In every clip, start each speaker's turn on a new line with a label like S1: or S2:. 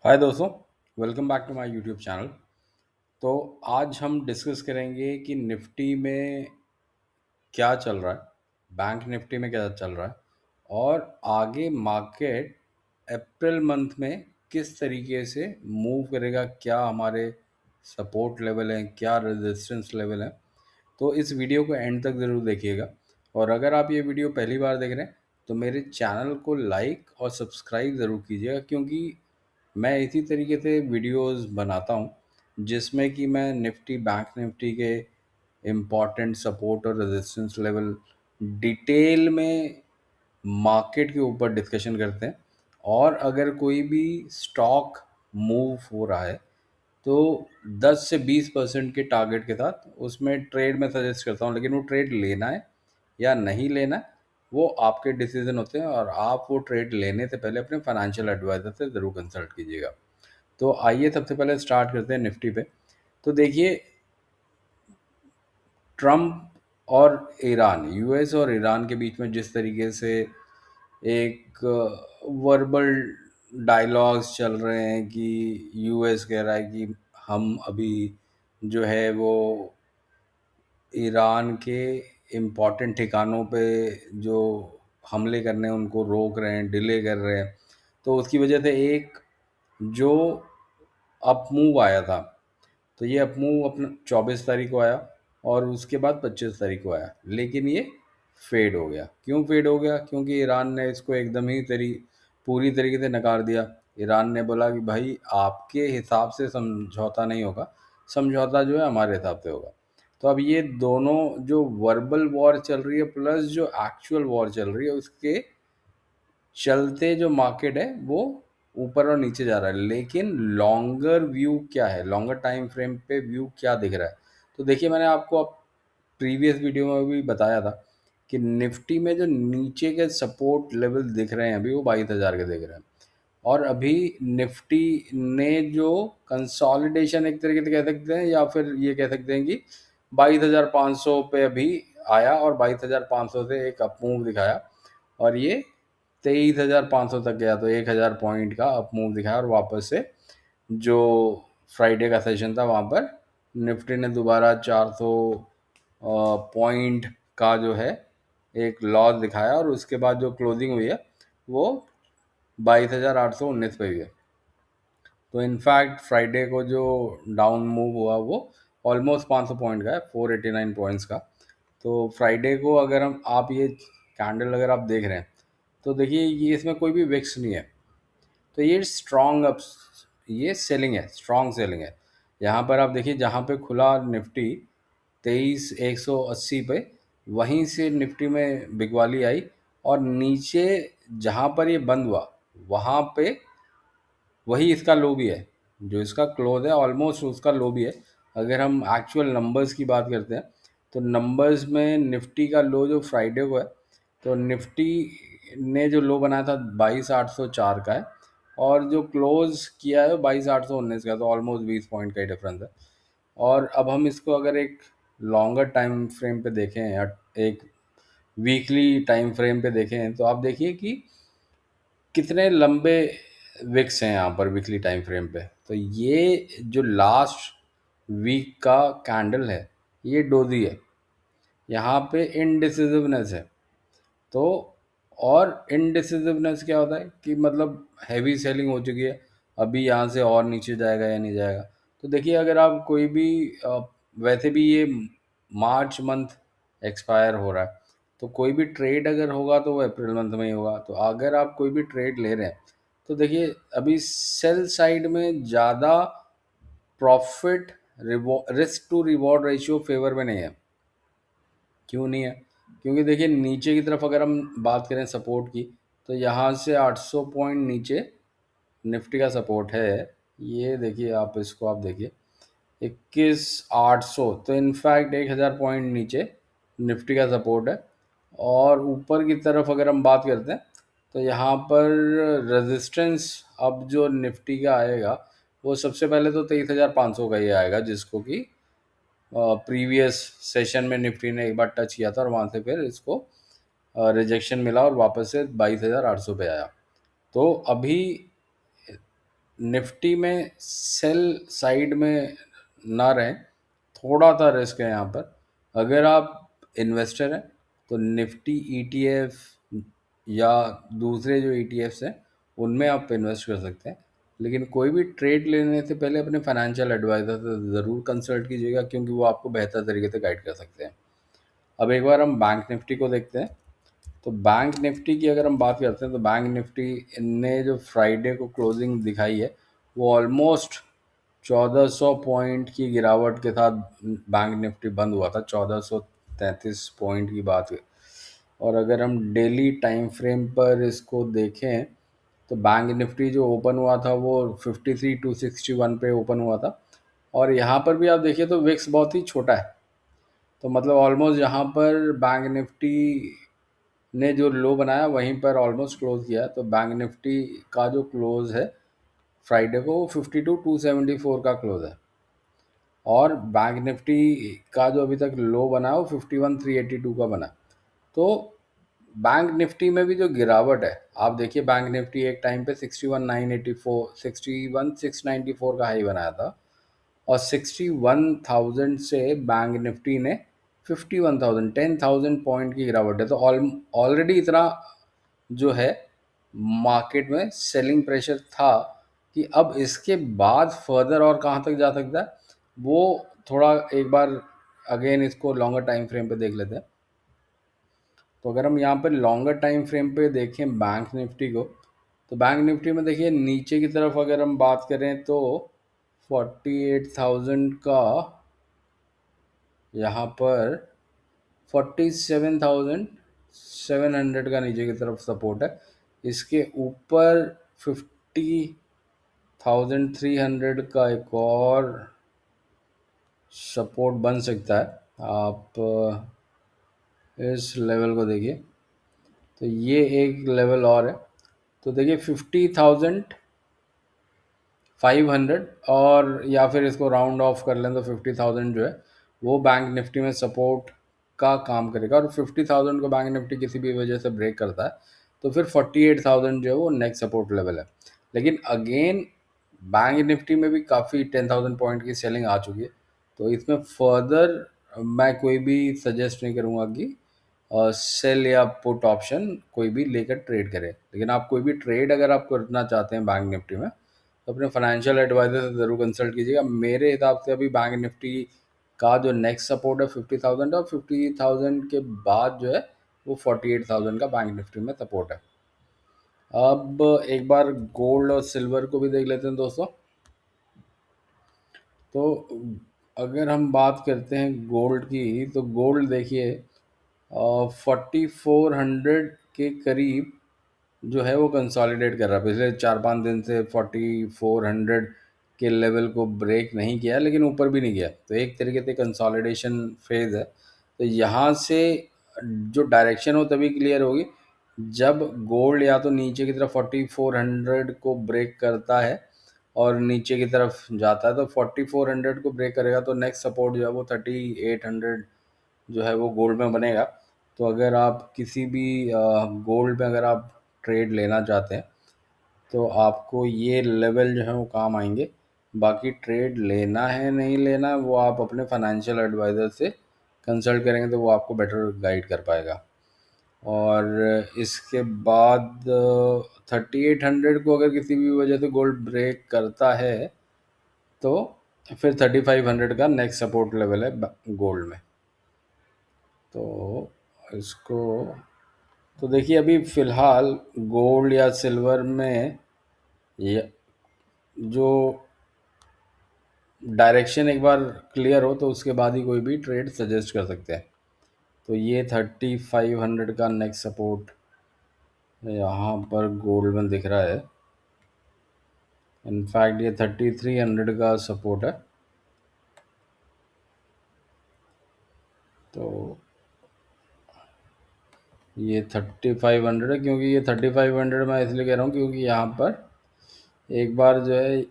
S1: हाय दोस्तों, welcome back to my YouTube channel. तो आज हम डिस्कस करेंगे कि निफ्टी में क्या चल रहा है, बैंक निफ्टी में क्या चल रहा है और आगे मार्केट अप्रैल मंथ में किस तरीके से मूव करेगा, क्या हमारे सपोर्ट लेवल हैं, क्या रेजिस्टेंस लेवल हैं। तो इस वीडियो को एंड तक ज़रूर देखिएगा। और अगर आप ये वीडियो पहली बार देख रहे हैं तो मेरे चैनल को लाइक और सब्सक्राइब ज़रूर कीजिएगा, क्योंकि मैं इसी तरीके से वीडियोस बनाता हूँ जिसमें कि मैं निफ्टी बैंक निफ्टी के इम्पॉर्टेंट सपोर्ट और रेजिस्टेंस लेवल डिटेल में मार्केट के ऊपर डिस्कशन करते हैं। और अगर कोई भी स्टॉक मूव हो रहा है तो 10 से 20% के टारगेट के साथ उसमें ट्रेड में सजेस्ट करता हूँ, लेकिन वो ट्रेड लेना है या नहीं लेना है वो आपके डिसीजन होते हैं, और आप वो ट्रेड लेने से पहले अपने फाइनेंशियल एडवाइजर से ज़रूर कंसल्ट कीजिएगा। तो आइए सबसे पहले स्टार्ट करते हैं निफ्टी पे। तो देखिए, ट्रम्प और ईरान, यूएस और ईरान के बीच में जिस तरीके से एक वर्बल डायलॉग्स चल रहे हैं कि यूएस कह रहा है कि हम अभी जो है वो ईरान के इम्पॉर्टेंट ठिकानों पे जो हमले करने हैं उनको रोक रहे हैं, डिले कर रहे हैं। तो उसकी वजह से एक जो अप मूव आया था, तो ये अप मूव अपना 24 तारीख को आया और उसके बाद 25 तारीख को आया, लेकिन ये फेड हो गया। क्यों फेड हो गया? क्योंकि ईरान ने इसको एकदम ही पूरी तरीके से नकार दिया। ईरान ने बोला कि भाई आपके हिसाब से समझौता नहीं होगा, समझौता जो है हमारे हिसाब से होगा। तो अब ये दोनों जो वर्बल वॉर चल रही है प्लस जो एक्चुअल वॉर चल रही है, उसके चलते जो मार्केट है वो ऊपर और नीचे जा रहा है। लेकिन लॉन्गर व्यू क्या है, लॉन्गर टाइम फ्रेम पे व्यू क्या दिख रहा है? तो देखिए, मैंने आपको प्रीवियस वीडियो में भी बताया था कि निफ्टी में जो नीचे के सपोर्ट लेवल दिख रहे हैं अभी वो 22,000 के दिख रहे हैं। और अभी निफ्टी ने जो कंसोलिडेशन एक तरीके से कह सकते हैं, या फिर ये कह सकते हैं कि 22,500 पे अभी आया और 22,500 से एक अप मूव दिखाया और ये 23,500 तक गया। तो 1,000 पॉइंट का अप मूव दिखाया और वापस से जो फ्राइडे का सेशन था वहाँ पर निफ्टी ने दोबारा 400 पॉइंट का जो है एक लॉस दिखाया और उसके बाद जो क्लोजिंग हुई है वो 22,819 पे हुई है। तो इनफैक्ट फ्राइडे को जो डाउन मूव हुआ वो ऑलमोस्ट 500 पॉइंट का है, 489 पॉइंट्स का। तो फ्राइडे को अगर हम आप ये कैंडल अगर आप देख रहे हैं तो देखिए ये इसमें कोई भी विक्स नहीं है। तो ये स्ट्रॉन्ग अप, ये सेलिंग है, स्ट्रॉन्ग सेलिंग है। यहाँ पर आप देखिए, जहाँ पे खुला निफ्टी 23,180 पे, वहीं से निफ्टी में बिगवाली आई और नीचे जहाँ पर ये बंद हुआ वहाँ पे वही इसका लो भी है। जो इसका क्लोज है ऑलमोस्ट उसका लो भी है। अगर हम एक्चुअल नंबर्स की बात करते हैं तो नंबर्स में निफ्टी का लो जो फ्राइडे को है, तो निफ्टी ने जो लो बनाया था 22,804 का है और जो क्लोज किया है 22,819 का, तो ऑलमोस्ट 20 पॉइंट का ही डिफरेंस है। और अब हम इसको अगर एक लॉन्गर टाइम फ्रेम पे देखें या एक वीकली टाइम फ्रेम पे देखें तो आप देखिए कि कितने लंबे विक्स हैं यहाँ पर वीकली टाइम फ्रेम पे। तो ये जो लास्ट वीक का कैंडल है ये डोजी है, यहाँ पे इनडिसिसिवनेस है। तो और इनडिसिसिवनेस क्या होता है कि मतलब हैवी सेलिंग हो चुकी है, अभी यहाँ से और नीचे जाएगा या नहीं जाएगा। तो देखिए, अगर आप कोई भी वैसे भी ये मार्च मंथ एक्सपायर हो रहा है, तो कोई भी ट्रेड अगर होगा तो वो अप्रैल मंथ में ही होगा। तो अगर आप कोई भी ट्रेड ले रहे हैं तो देखिए अभी सेल साइड में ज़्यादा profit risk to reward ratio favour में नहीं है। क्यों नहीं है? क्योंकि देखिए नीचे की तरफ अगर हम बात करें सपोर्ट की, तो यहाँ से 800 पॉइंट नीचे निफ्टी का सपोर्ट है। ये देखिए, आप इसको आप देखिए 21,800, तो इनफैक्ट 1,000 पॉइंट नीचे निफ्टी का सपोर्ट है। और ऊपर की तरफ अगर हम बात करते हैं तो यहाँ पर रेजिस्टेंस अब जो निफ्टी का आएगा वो सबसे पहले तो 23,500 का ही आएगा, जिसको कि प्रीवियस सेशन में निफ्टी ने एक बार टच किया था और वहाँ से फिर इसको रिजेक्शन मिला और वापस से 22,800 पे आया। तो अभी निफ्टी में सेल साइड में ना रहें, थोड़ा सा रिस्क है यहाँ पर। अगर आप इन्वेस्टर हैं तो निफ्टी ईटीएफ या दूसरे जो ईटीएफ्स हैं उनमें आप इन्वेस्ट कर सकते हैं। लेकिन कोई भी ट्रेड लेने से पहले अपने फाइनेंशियल एडवाइज़र से ज़रूर कंसल्ट कीजिएगा, क्योंकि वो आपको बेहतर तरीके से गाइड कर सकते हैं। अब एक बार हम बैंक निफ्टी को देखते हैं। तो बैंक निफ्टी की अगर हम बात करते हैं तो बैंक निफ्टी ने जो फ्राइडे को क्लोजिंग दिखाई है वो ऑलमोस्ट 1400 पॉइंट की गिरावट के साथ बैंक निफ्टी बंद हुआ था, 1433 पॉइंट की बात है। और अगर हम डेली टाइम फ्रेम पर इसको देखें तो बैंक निफ्टी जो ओपन हुआ था वो 53,261 पे ओपन हुआ था। और यहाँ पर भी आप देखिए तो विक्स बहुत ही छोटा है, तो मतलब ऑलमोस्ट यहाँ पर बैंक निफ्टी ने जो लो बनाया वहीं पर ऑलमोस्ट क्लोज किया। तो बैंक निफ्टी का जो क्लोज है फ्राइडे को वो 52,274 का क्लोज है। और बैंक निफ्टी का जो अभी तक लो बना है वो 51,382 का बना। तो बैंक निफ्टी में भी जो गिरावट है, आप देखिए बैंक निफ्टी एक टाइम पे 61,984 61,694 का हाई बनाया था, और 61,000 से बैंक निफ्टी ने 51,000 10,000 पॉइंट की गिरावट है। तो ऑलरेडी इतना जो है मार्केट में सेलिंग प्रेशर था कि अब इसके बाद फर्दर और कहाँ तक जा सकता है वो थोड़ा एक बार अगेन इसको लॉन्गर टाइम फ्रेम पे देख लेते हैं। तो अगर हम यहाँ पर लॉन्गर टाइम फ्रेम पे देखें बैंक निफ्टी को, तो बैंक निफ्टी में देखिए नीचे की तरफ अगर हम बात करें तो 48,000 का यहाँ पर 47,700 का नीचे की तरफ सपोर्ट है। इसके ऊपर 50,300 का एक और सपोर्ट बन सकता है। आप इस लेवल को देखिए, तो ये एक लेवल और है। तो देखिए 50,500, और या फिर इसको राउंड ऑफ कर लें तो 50,000 जो है वो बैंक निफ्टी में सपोर्ट का काम करेगा। और 50,000 को बैंक निफ्टी किसी भी वजह से ब्रेक करता है तो फिर 48,000 जो है वो नेक्स्ट सपोर्ट लेवल है। लेकिन अगेन बैंक निफ्टी में भी काफ़ी 10,000 पॉइंट की सेलिंग आ चुकी है, तो इसमें फर्दर मैं कोई भी सजेस्ट नहीं करूँगा कि सेल या पुट ऑप्शन कोई भी लेकर ट्रेड करें। लेकिन आप कोई भी ट्रेड अगर आप करना चाहते हैं बैंक निफ्टी में तो अपने फाइनेंशियल एडवाइजर से ज़रूर कंसल्ट कीजिएगा। मेरे हिसाब से अभी बैंक निफ्टी का जो नेक्स्ट सपोर्ट है 50,000 और 50,000 के बाद जो है वो 48,000 का बैंक निफ्टी में सपोर्ट है। अब एक बार गोल्ड और सिल्वर को भी देख लेते हैं दोस्तों। तो अगर हम बात करते हैं गोल्ड की, तो गोल्ड देखिए 4400 के करीब जो है वो कंसोलिडेट कर रहा है। पिछले 4-5 दिन से 4400 के लेवल को ब्रेक नहीं किया, लेकिन ऊपर भी नहीं गया, तो एक तरीके से कंसोलिडेशन फेज है। तो यहाँ से जो डायरेक्शन हो तभी क्लियर होगी जब गोल्ड या तो नीचे की तरफ 4400 को ब्रेक करता है और नीचे की तरफ जाता है। तो 4400 को ब्रेक करेगा तो नेक्स्ट सपोर्ट जो है वो 3800 जो है वो गोल्ड में बनेगा। तो अगर आप किसी भी गोल्ड में अगर आप ट्रेड लेना चाहते हैं तो आपको ये लेवल जो है वो काम आएंगे। बाकी ट्रेड लेना है नहीं लेना वो आप अपने फाइनेंशियल एडवाइज़र से कंसल्ट करेंगे तो वो आपको बेटर गाइड कर पाएगा। और इसके बाद 3800 को अगर किसी भी वजह से गोल्ड ब्रेक करता है तो फिर 3500 का नेक्स्ट सपोर्ट लेवल है गोल्ड में। तो इसको तो देखिए अभी फ़िलहाल गोल्ड या सिल्वर में ये जो डायरेक्शन एक बार क्लियर हो तो उसके बाद ही कोई भी ट्रेड सजेस्ट कर सकते हैं। तो ये 3500 का नेक्स्ट सपोर्ट यहाँ पर गोल्ड में दिख रहा है। इनफैक्ट ये 3300 का सपोर्ट है। तो ये 3500 है, क्योंकि ये 3500 मैं इसलिए कह रहा हूँ क्योंकि यहाँ पर एक बार जो है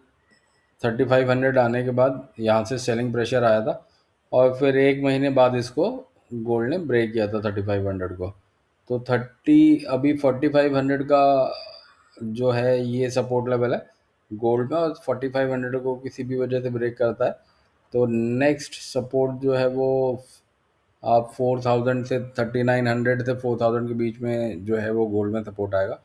S1: 3500 आने के बाद यहाँ से सेलिंग प्रेशर आया था और फिर एक महीने बाद इसको गोल्ड ने ब्रेक किया था 3500 को। तो 30 अभी 4500 का जो है ये सपोर्ट लेवल है। गोल्ड में, और 4500 को किसी भी वजह से ब्रेक करता है तो नेक्स्ट सपोर्ट जो है वो आप 4000 से 3900 से 4000 के बीच में जो है वो गोल्ड में सपोर्ट आएगा।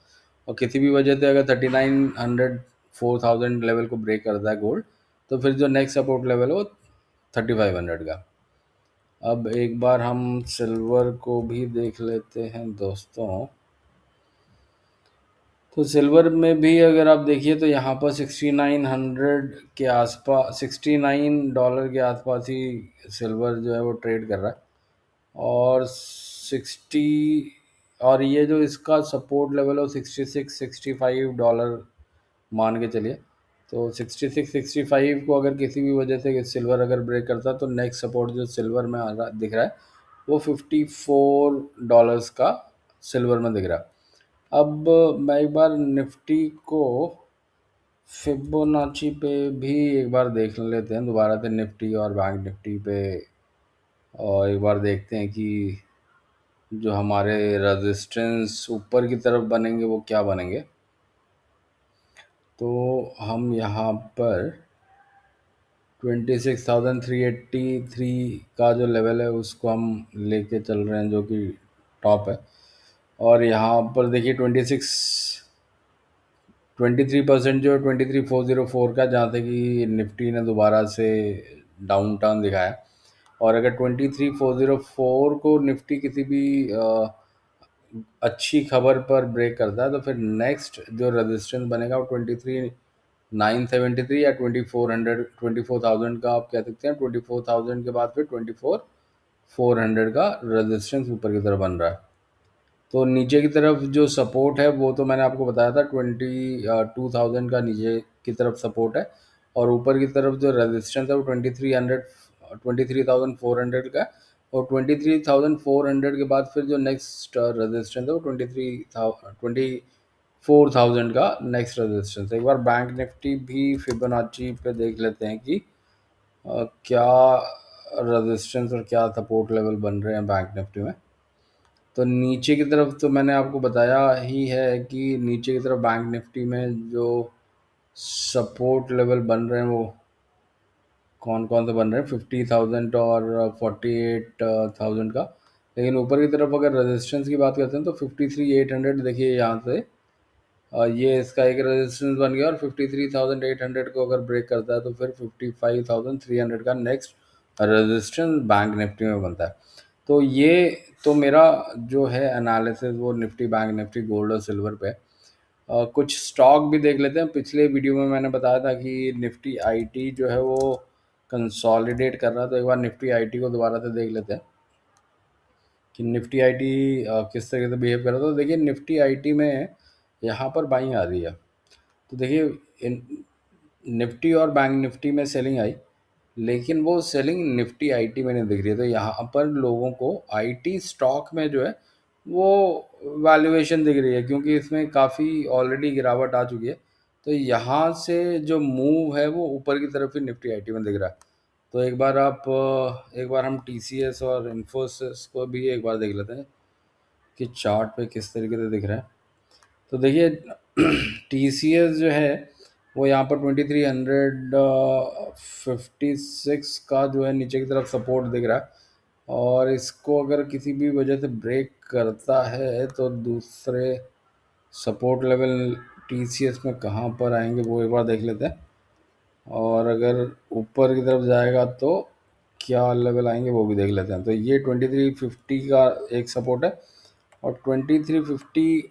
S1: और किसी भी वजह से अगर 3900 4000 लेवल को ब्रेक करता है गोल्ड, तो फिर जो नेक्स्ट सपोर्ट लेवल है वो 3500 का। अब एक बार हम सिल्वर को भी देख लेते हैं दोस्तों। तो सिल्वर में भी अगर आप देखिए तो यहाँ पर 6900 के आसपास, $69 के आसपास ही सिल्वर जो है वो ट्रेड कर रहा है। और 60, और ये जो इसका सपोर्ट लेवल है 66-65 डॉलर मान के चलिए। तो 66-65 को अगर किसी भी वजह से सिल्वर अगर ब्रेक करता है तो नेक्स्ट सपोर्ट जो सिल्वर में आ रहा दिख रहा है वो $54 का सिल्वर में दिख रहा है। अब मैं एक बार निफ्टी को फिबोनाची पे भी एक बार देख लेते हैं दोबारा से, निफ्टी और बैंक निफ्टी पे। और एक बार देखते हैं कि जो हमारे रेजिस्टेंस ऊपर की तरफ बनेंगे वो क्या बनेंगे। तो हम यहाँ पर 26,383 का जो लेवल है उसको हम लेके चल रहे हैं, जो कि टॉप है। और यहाँ पर देखिए 23% जो 23,404 का, जहाँ तक कि निफ्टी ने दोबारा से डाउन टर्न दिखाया। और अगर 23,404 को निफ्टी किसी भी अच्छी खबर पर ब्रेक करता है तो फिर नेक्स्ट जो रेजिस्टेंस बनेगा वो 23,973 या 24,000 का आप कह सकते हैं। 24,000 के बाद फिर 24,400 का रेजिस्टेंस ऊपर की तरफ बन रहा है। तो नीचे की तरफ जो सपोर्ट है वो तो मैंने आपको बताया था, 22,000 का नीचे की तरफ सपोर्ट है। और ऊपर की तरफ जो रेजिस्टेंस है वो 23,400 का। और 23,400 के बाद फिर जो नेक्स्ट रेजिस्टेंस है वो 24,000 का नेक्स्ट रेजिस्टेंस। एक बार बैंक निफ्टी भी फिबोनाची पे देख लेते हैं कि क्या रेजिस्टेंस और क्या सपोर्ट लेवल बन रहे हैं बैंक निफ्टी में। तो नीचे की तरफ तो मैंने आपको बताया ही है कि नीचे की तरफ बैंक निफ्टी में जो सपोर्ट लेवल बन रहे हैं वो कौन कौन से बन रहे हैं, 50,000 और 48,000 का। लेकिन ऊपर की तरफ अगर रेजिस्टेंस की बात करते हैं तो 53,800 देखिए यहाँ से ये इसका एक रेजिस्टेंस बन गया। और 53,800 को अगर ब्रेक करता है तो फिर 55,300 का नेक्स्ट रेजिस्टेंस बैंक निफ्टी में बनता है। तो ये तो मेरा जो है एनालिसिस वो निफ्टी, बैंक निफ्टी, गोल्ड और सिल्वर पे। कुछ स्टॉक भी देख लेते हैं। पिछले वीडियो में मैंने बताया था कि निफ्टी आईटी जो है वो कंसोलिडेट कर रहा है, तो एक बार निफ्टी आईटी को दोबारा से देख लेते हैं कि निफ्टी आईटी किस तरीके से बिहेव कर रहा था। तो देखिए निफ्टी आईटी में यहाँ पर बाइंग आ रही है। तो देखिए निफ्टी और बैंक निफ्टी में सेलिंग आई, लेकिन वो सेलिंग निफ्टी आईटी में नहीं दिख रही है। तो यहाँ पर लोगों को आईटी स्टॉक में जो है वो वैल्यूएशन दिख रही है, क्योंकि इसमें काफ़ी ऑलरेडी गिरावट आ चुकी है। तो यहाँ से जो मूव है वो ऊपर की तरफ ही निफ्टी आईटी में दिख रहा है। तो एक बार हम टीसीएस और इन्फोसिस को भी एक बार देख लेते हैं कि चार्ट पे किस तरीके से दिख रहा है। तो देखिए टीसीएस जो है वो यहाँ पर 2356 का जो है नीचे की तरफ सपोर्ट दिख रहा है। और इसको अगर किसी भी वजह से ब्रेक करता है तो दूसरे सपोर्ट लेवल टीसीएस में कहाँ पर आएंगे वो एक बार देख लेते हैं। और अगर ऊपर की तरफ जाएगा तो क्या लेवल आएंगे वो भी देख लेते हैं। तो ये 2350 का एक सपोर्ट है। और 2350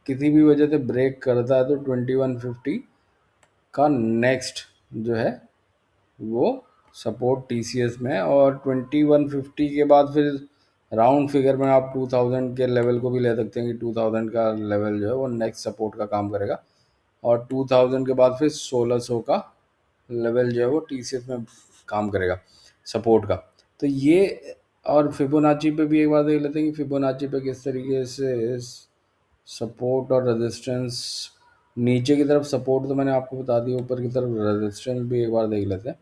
S1: किसी भी वजह से ब्रेक करता है तो 2150 का नेक्स्ट जो है वो सपोर्ट टीसीएस में है। और 2150 के बाद फिर राउंड फिगर में आप 2000 के लेवल को भी ले सकते हैं कि 2000 का लेवल जो है वो नेक्स्ट सपोर्ट का काम करेगा। और 2000 के बाद फिर 1600 का लेवल जो है वो टीसीएस में काम करेगा सपोर्ट का। तो ये, और फिबोनाची पे भी एक बार देख लेते हैं कि फिबोनाची पे किस तरीके से सपोर्ट और रेजिस्टेंस। नीचे की तरफ सपोर्ट तो मैंने आपको बता दिया, ऊपर की तरफ रेजिस्टेंस भी एक बार देख लेते हैं।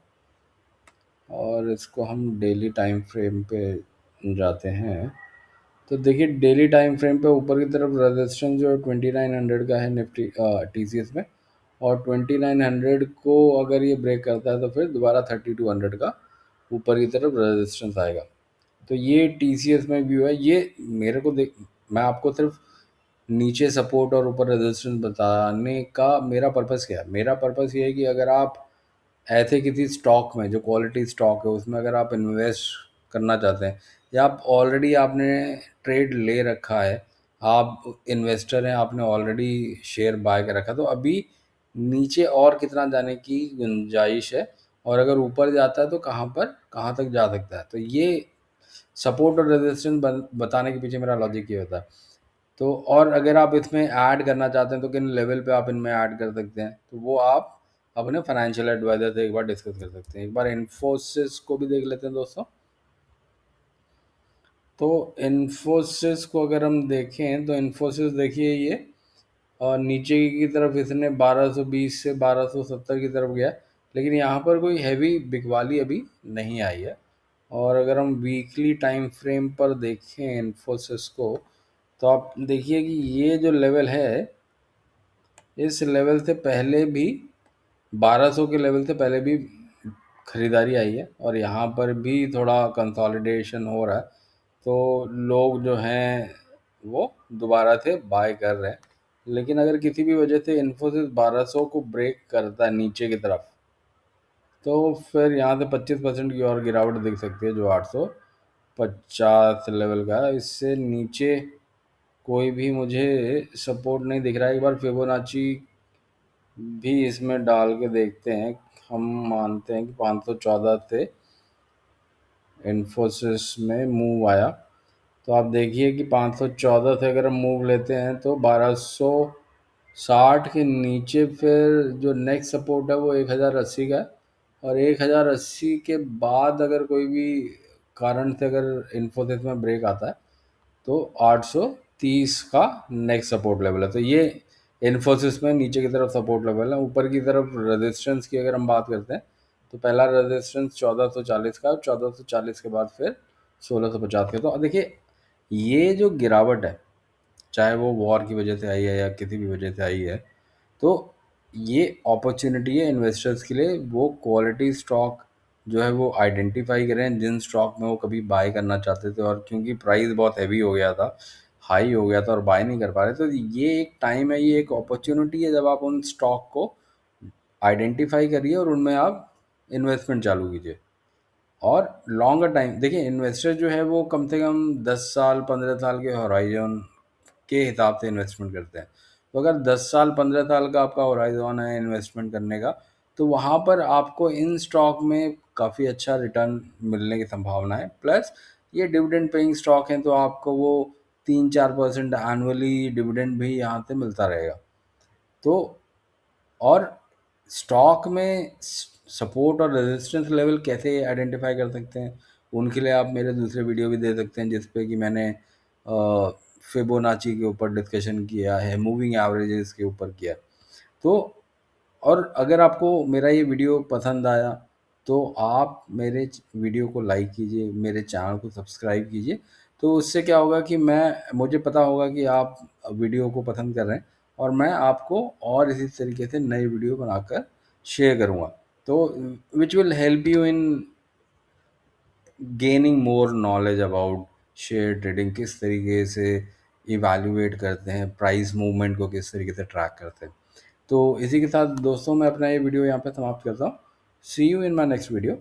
S1: और इसको हम डेली टाइम फ्रेम पे जाते हैं। तो देखिए डेली टाइम फ्रेम पे ऊपर की तरफ रेजिस्टेंस जो है 2900 का है निफ्टी टीसीएस में। और 2900 को अगर ये ब्रेक करता है तो फिर दोबारा 3200 का ऊपर की तरफ रेजिस्टेंस आएगा। तो ये टीसीएस में व्यू है। ये मेरे को देख, मैं आपको सिर्फ नीचे सपोर्ट और ऊपर रेजिस्टेंस बताने का मेरा पर्पस क्या है। मेरा पर्पस ये है कि अगर आप ऐसे किसी स्टॉक में जो क्वालिटी स्टॉक है उसमें अगर आप इन्वेस्ट करना चाहते हैं, या आप ऑलरेडी आपने ट्रेड ले रखा है, आप इन्वेस्टर हैं, आपने ऑलरेडी शेयर बाय कर रखा है, तो अभी नीचे और कितना जाने की गुंजाइश है, और अगर ऊपर जाता है तो कहाँ तक जा सकता है। तो ये सपोर्ट और रेजिस्टेंस बताने के पीछे मेरा लॉजिक ये होता है। तो और अगर आप इसमें ऐड करना चाहते हैं तो किन लेवल पे आप इनमें ऐड कर सकते हैं, तो वो आप अपने फाइनेंशियल एडवाइजर से एक बार डिस्कस कर सकते हैं। एक बार इन्फोसिस को भी देख लेते हैं दोस्तों। तो इन्फोसिस को अगर हम देखें तो इन्फोसिस देखिए ये और नीचे की तरफ इसने 1220 से 1270 की तरफ गया, लेकिन यहाँ पर कोई हैवी बिकवाली अभी नहीं आई है। और अगर हम वीकली टाइम फ्रेम पर देखें इन्फोसिस को, तो आप देखिए कि ये जो लेवल है, इस लेवल से पहले भी 1200 के लेवल से पहले भी खरीदारी आई है, और यहाँ पर भी थोड़ा कंसोलिडेशन हो रहा है। तो लोग जो हैं वो दोबारा से बाय कर रहे हैं। लेकिन अगर किसी भी वजह से इन्फोसिस 1200 को ब्रेक करता है नीचे की तरफ, तो फिर यहाँ से 25% की और गिरावट दिख सकती है, जो 850 लेवल का है। इससे नीचे कोई भी मुझे सपोर्ट नहीं दिख रहा है। एक बार फिबोनाची भी इसमें डाल के देखते हैं। हम मानते हैं कि 514 थे इन्फोसिस में मूव आया, तो आप देखिए कि 514 से अगर हम मूव लेते हैं तो 1260 के नीचे फिर जो नेक्स्ट सपोर्ट है वो 1080 का है। और 1080 के बाद अगर कोई भी कारण से अगर इन्फोसिस में ब्रेक आता है तो 830 का नेक्स्ट सपोर्ट लेवल है। तो ये इन्फोसिस में नीचे की तरफ सपोर्ट लेवल है। ऊपर की तरफ रेजिस्टेंस की अगर हम बात करते हैं तो पहला रेजिस्टेंस 1440 का है, 1440 के बाद फिर 1650 का। तो देखिए ये जो गिरावट है, चाहे वो वॉर की वजह से आई है या किसी भी वजह से आई है, तो ये अपॉर्चुनिटी है इन्वेस्टर्स के लिए। वो क्वालिटी स्टॉक जो है वो आइडेंटिफाई करें जिन स्टॉक में वो कभी बाय करना चाहते थे, और क्योंकि प्राइस बहुत हैवी हो गया था, हाई हो गया था और बाय नहीं कर पा रहे, तो ये एक टाइम है, ये एक अपॉर्चुनिटी है जब आप उन स्टॉक को आइडेंटिफाई करिए और उनमें आप इन्वेस्टमेंट चालू कीजिए। और लॉन्गर टाइम देखिए, इन्वेस्टर जो है वो कम से कम 10 साल 15 साल के हॉराइजन के हिसाब से इन्वेस्टमेंट करते हैं। तो अगर 10 साल 15 साल का आपका हॉराइजन है इन्वेस्टमेंट करने का, तो वहाँ पर आपको इन स्टॉक में काफ़ी अच्छा रिटर्न मिलने की संभावना है। प्लस ये डिविडेंड पेइंग स्टॉक हैं, तो आपको वो 3-4% एनुअली डिविडेंड भी यहाँ से मिलता रहेगा। तो और स्टॉक में सपोर्ट और रेजिस्टेंस लेवल कैसे आइडेंटिफाई कर सकते हैं, उनके लिए आप मेरे दूसरे वीडियो भी दे सकते हैं, जिस पे कि मैंने फिबोनाची के ऊपर डिस्कशन किया है, मूविंग एवरेजेस के ऊपर किया। तो और अगर आपको मेरा ये वीडियो पसंद आया तो आप मेरे वीडियो को लाइक कीजिए, मेरे चैनल को सब्सक्राइब कीजिए। तो उससे क्या होगा कि मुझे पता होगा कि आप वीडियो को पसंद कर रहे हैं, और मैं आपको और इसी तरीके से नई वीडियो बनाकर शेयर करूँगा। तो which will help you in gaining more knowledge about share trading, किस तरीके से इवैल्यूएट करते हैं, प्राइस मूवमेंट को किस तरीके से ट्रैक करते हैं। तो इसी के साथ दोस्तों मैं अपना ये वीडियो यहाँ पे समाप्त करता हूँ। See you in my next video.